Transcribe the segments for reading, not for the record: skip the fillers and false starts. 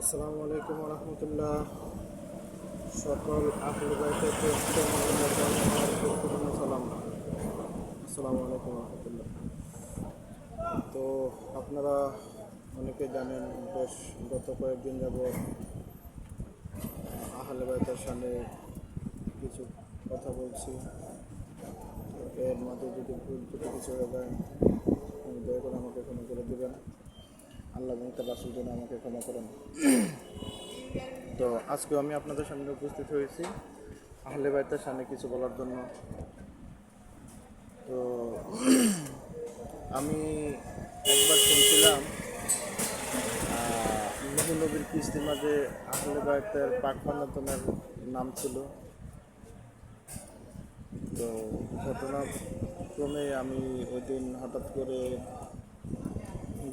আসসালামু আলাইকুম রহমতুল্লাহ। সকল আহলে বাইতকে সালাম। আসসালামু আলাইকুম রহমতুল্লাহ। তো আপনারা অনেকে জানেন, বেশ গত কয়েকদিন যাবৎ আহলে বাইতের সামনে কিছু কথা বলছি। এর মাঝে যদি ভুল ত্রুটি কিছু হয়ে যায়, দয়া করে আমাকে ক্ষমা করে দেবেন। আল্লাহ এবং তার রাসূল যেন আমাকে ক্ষমা করেন। তো আজকেও আমি আপনাদের সামনে উপস্থিত হয়েছি আহলে বাইতের সামনে কিছু বলার জন্য। তো আমি একবার শুনছিলাম নূহ নবীর কিস্তির মাঝে আহলে বাইতের পাক পাঞ্জাতনের নাম ছিল। তো ঘটনাক্রমে আমি ওই দিন হঠাৎ করে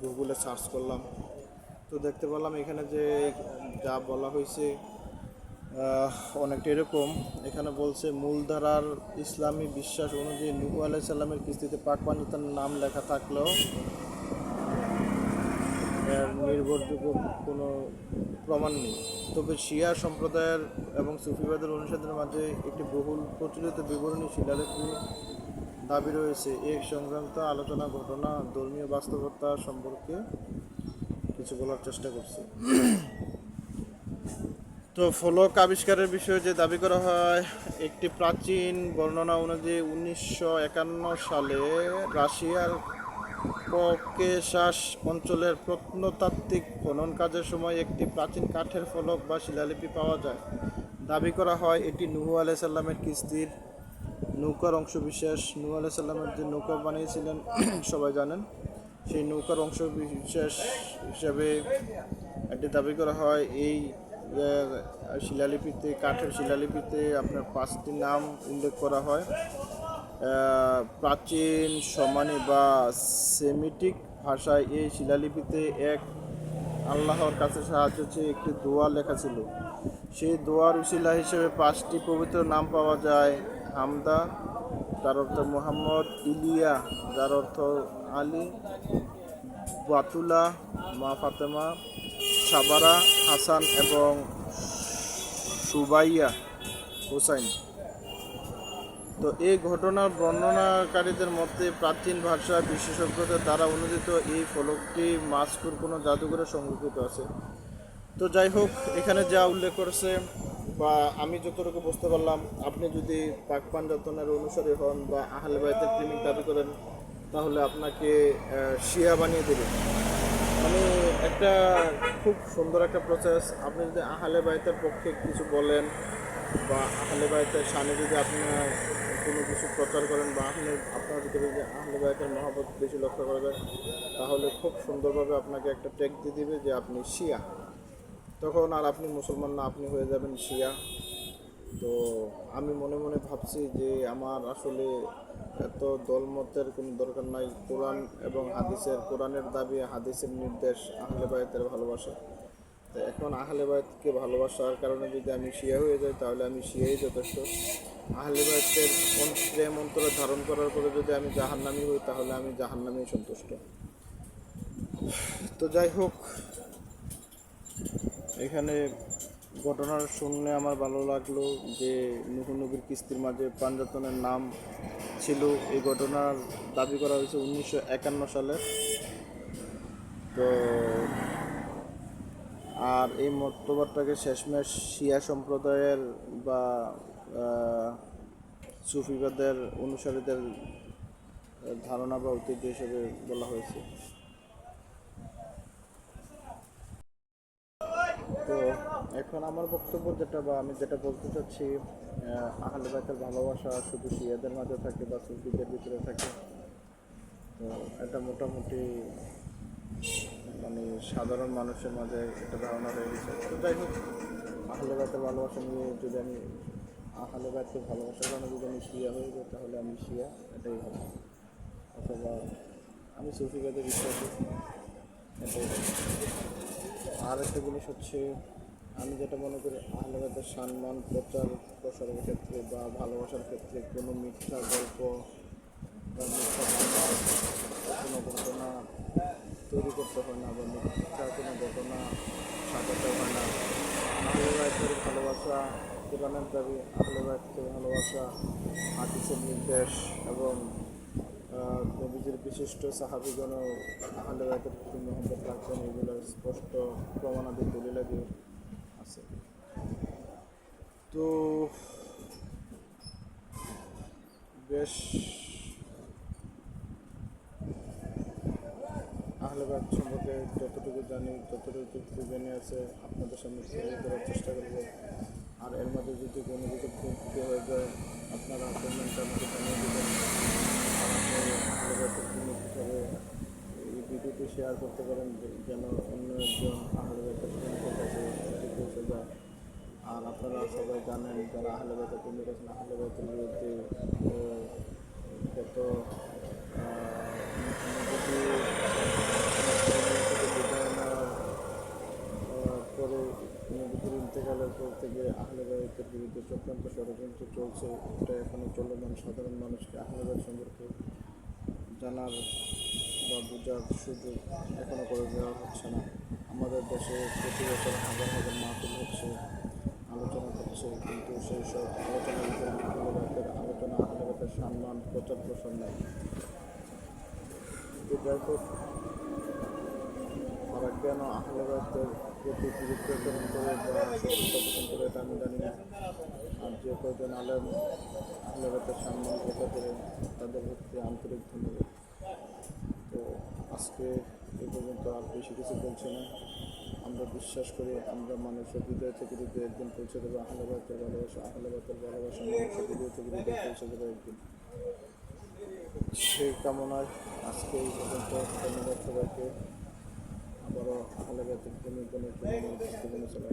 গুগলে সার্চ করলাম, তো দেখতে পেলাম এখানে যে যা বলা হয়েছে অনেকটা এরকম। এখানে বলছে মূলধারার ইসলামী বিশ্বাস অনুযায়ী নূহ আলাইহিস সালামের কিস্তিতে পাক পাঞ্জাতনের নাম লেখা থাকলেও এর নির্ভরযোগ্য কোনো প্রমাণ নেই। তবে শিয়া সম্প্রদায়ের এবং সুফিবাদের অনুসারীদের মাঝে একটি বহুল প্রচলিত বিবরণী শিলালিপি দাবি রয়েছে। এই সংক্রান্ত আলোচনা ঘটনা ধর্মীয় বাস্তবতা সম্পর্কে কিছু বলার চেষ্টা করছি। তো ফলক আবিষ্কারের বিষয়ে যে দাবি করা হয়, একটি প্রাচীন বর্ণনা অনুযায়ী 1951 সালে রাশিয়ার ককেশাস অঞ্চলের প্রত্নতাত্ত্বিক খনন কাজের সময় একটি প্রাচীন কাঠের ফলক বা শিলালিপি পাওয়া যায়। দাবি করা হয় এটি নূহ আলাইহিস সালামের কিস্তির নৌকার অংশ বিশেষ। নূহ আলাইহিস সালামের যে নৌকা বানিয়েছিলেন সবাই জানেন, সেই নৌকার অংশ বিশেষ হিসাবে এটি দাবি করা হয়। এই শিলালিপিতে, কাঠের শিলালিপিতে আপনার 5টি নাম উল্লেখ করা হয়। প্রাচীন সমানি বা সেমিটিক ভাষায় এই শিলালিপিতে এক আল্লাহর কাছে সাহায্য চেয়ে একটি দোয়া লেখা ছিল। সেই দোয়ার উসিলা হিসেবে 5টি পবিত্র নাম পাওয়া যায়। হামদা, যার অর্থ মোহাম্মদ; ইলিয়া, যার অর্থ আলী; বাতুলা, মা ফাতেমা; সাবারা, হাসান এবং সুবাইয়া, হুসাইন। তো এই ঘটনার বর্ণনাকারীদের মধ্যে প্রাচীন ভাষা বিশেষজ্ঞদের দ্বারা অনুদিত এই ফলকটি মাসকুর কোনো জাদুঘরে সংরক্ষিত আছে। তো যাই হোক, এখানে যা উল্লেখ করেছে বা আমি যতটুকু বুঝতে পারলাম, আপনি যদি পাক পাঞ্জাতনের অনুসারী হন বা আহলে বাইতের প্রেমিক দাবি করেন, তাহলে আপনাকে শিয়া বানিয়ে দেবে। মানে একটা খুব সুন্দর একটা প্রসেস। আপনি যদি আহলে বাইতের পক্ষে কিছু বলেন বা আহলে বাইতের সামনে যদি আপনার কোনো কিছু প্রচার করেন বা আপনার ভিতরে যে আহলে বাইতের মহব্বত বেশি লক্ষ্য করবেন, তাহলে খুব সুন্দরভাবে আপনাকে একটা ট্যাগ দিয়ে দিবে যে আপনি শিয়া। তখন আর আপনি মুসলমান না, আপনি হয়ে যাবেন শিয়া। তো আমি মনে মনে ভাবছি যে আমার আসলে এত দলমতের কোনো দরকার নাই। কোরআন এবং হাদিসের, কোরআনের দাবি, হাদিসের নির্দেশ, আহলে বাইতের ভালোবাসা। তো এখন আহলে বাইতকে ভালোবাসার কারণে যদি আমি শিয়া হয়ে যাই, তাহলে আমি শিয়াই যথেষ্ট। আহলে বাইতের প্রেম অন্তরে ধারণ করার পরে যদি আমি জাহান্নামী হই, তাহলে আমি জাহান্নামেই সন্তুষ্ট। তো যাই হোক, এখানে ঘটনা শুনলে আমার ভালো লাগলো যে নূহ নবীর কিস্তির মাঝে পাঞ্জাতনের নাম ছিল। এই ঘটনার দাবি করা হয়েছে 1951 সালে। তো আর এই মতবাদটাকে শেষমেশ শিয়া সম্প্রদায়ের বা সুফিবাদের অনুসারীদের ধারণা বা ঐতিহ্য হিসেবে বলা হয়েছে। তো এখন আমার বক্তব্য যেটা বা আমি যেটা বলতে চাচ্ছি, আহলে বাইতের ভালোবাসা শুধু শিয়াদের মাঝে থাকে বা সুফিদের ভিতরে থাকে। তো এটা মোটামুটি মানে সাধারণ মানুষের মাঝে একটা ধারণা হয়ে গেছে। তো যাই হোক, আহলে বাইতের ভালোবাসা নিয়ে যদি আমি আহলে বাইতের ভালোবাসার কারণে যদি আমি শিয়া হয়ে যাই, তাহলে আমি শিয়া, এটাই হবে। অথবা আমি সুফিবাদে বিশ্বাসী, এটাই হবে। আর একটা জিনিস হচ্ছে, আমি যেটা মনে করি, আহলে বাইতের সম্মান প্রচার প্রসারের ক্ষেত্রে বা ভালোবাসার ক্ষেত্রে কোনো মিথ্যা গল্প বা মিথ্যা কোনো ঘটনা তৈরি করতে হয় না, বা মিথ্যা কোনো ঘটনা সাজাতে হয় ঈশ্বরের ভালোবাসা, কোরআনের দাবি, আহলে বাইতের ভালোবাসা, হাদিসের নির্দেশ এবং নবীজির বিশিষ্ট সাহাবিগণও আহলে বাইতের প্রতি মহব্বত রাখতেন, এগুলোর স্পষ্ট প্রমাণাদি দলিলাদি আছে। তো বেশ আহলে বাইত সম্পর্কে যতটুকু জানি ততটুকু জেনে আছে আপনাদের সামনে তুলে ধরার চেষ্টা করব। আর এর মধ্যে যদি কোনো কিছু ভুল হয়ে যায় আপনারা কমেন্ট আমাকে জানিয়ে দেবেন। আর আপনি আহলে বাইতের প্রেমিক হিসাবে এই ভিডিওটি শেয়ার করতে পারেন যেন অন্য একজন আহলে বাইতের প্রেমিকের কাছে পৌঁছে যায়। আর আপনারা সবাই জানেন যারা আহলে বাইতের প্রেমিক আছেন, আহলে বাইতের বিরুদ্ধে গত পরে নবীর ইন্তেকালের পর থেকে আহলে বাইতের বিরুদ্ধে চক্রান্ত ষড়যন্ত্র চলছে। এটা এখনও চলমান। সাধারণ মানুষকে আহলে বাইত সম্পর্কে জানার বা বোঝার সুযোগ এখনও করে দেওয়া হচ্ছে না। আমাদের দেশে প্রতি বছর হাজার হাজার মাহফিল হচ্ছে, আলোচনা হচ্ছে, কিন্তু সেই সব আলোচনার ভিতরে আহলে বাইতের আলোচনা, আহলে বাইতের সম্মান, প্রচার প্রসার নেই। তো যাই হোক, তারা কেন আহলে বাইতের প্রতি গুরুত্বারোপ করে বা সত্যতা পোষণ করে এটা আমি জানি না। আর যে কয়জন আলেম আহলে বাইতের সম্মান প্রচার করে তাদের প্রতি আন্তরিক ধন্যবাদ। তো আজকে এ পর্যন্ত আর বেশি কিছু বলছি না। আমরা বিশ্বাস করি আমরা মানুষের হৃদয় থেকে হৃদয় একদিন পৌঁছে দেবো আহলে বাইতের ভালোবাসা, আহলে বাইতের ভালোবাসা মানুষের হৃদয় থেকে হৃদয় পৌঁছে দেবো একদিন। সেই কামনায় আজকে এই পর্যন্ত। ধন্যবাদ সবাইকে। আবারও আহলে বাইতের প্রেমিকগণের জন্য